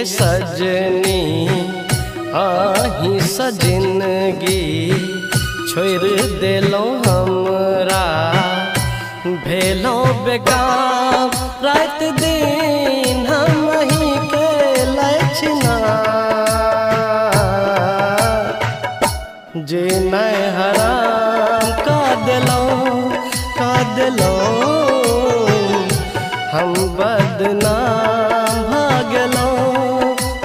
ये सजनी आही सजिनगी छोड़ देलो हमरा भेलो बेगाम रात दिन हम ही के लक्षणा जे मैं हराम का दिलो हम बदनाम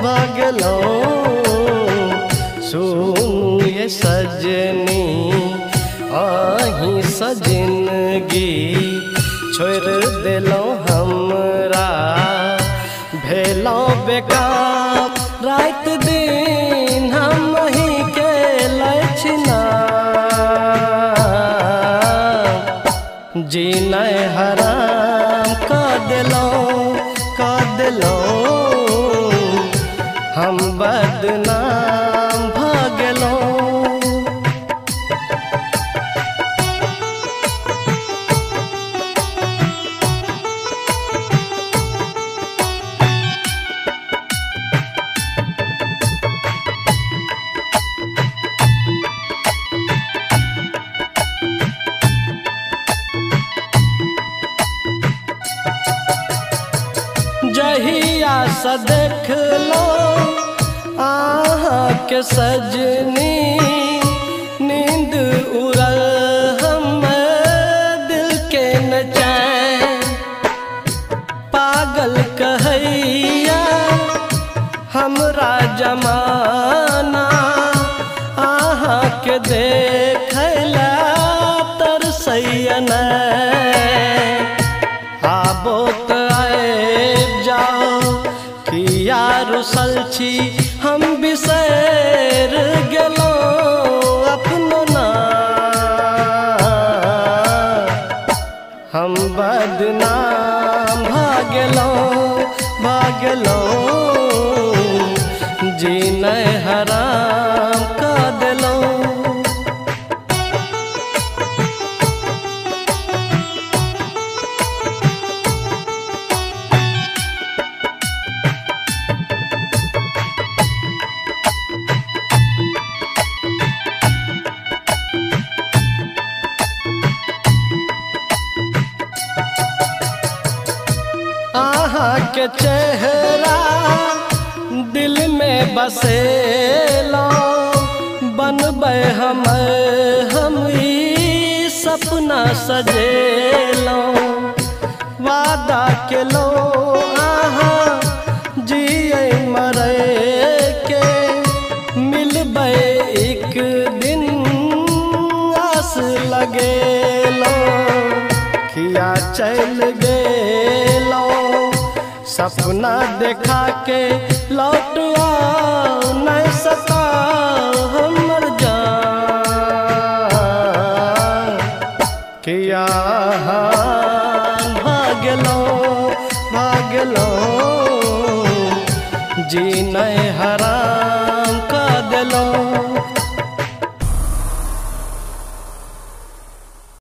भागलो सुन ये सजनी आही सजिनगी छोड़ देलो हमरा भेलो बेकार रात दिन हम ही के लक्षणा जीना हराम का दिलो हम बदनाम भागलो जहिया से देख लो आहाँ के सजनी नींद उड़ल हम दिल के न चैन पागल कहैया हमरा जमाना आहाँ के देखला तरसैया न आबो रुसल छी हम बिसर गेलो अपनो नाम हम बदनाम भागलो जीना हराम का दिलो आहाँ के चेहरा दिल में बसेलो बनबे हम ई सपना सजेलो वादा के लो आहाँ जिए मरे के मिलबे एक दिन आस लगेलो किया चल गेलो सपना देखा के लौट आओ नहीं सका हमर जान किया भागलो जी नहीं हरा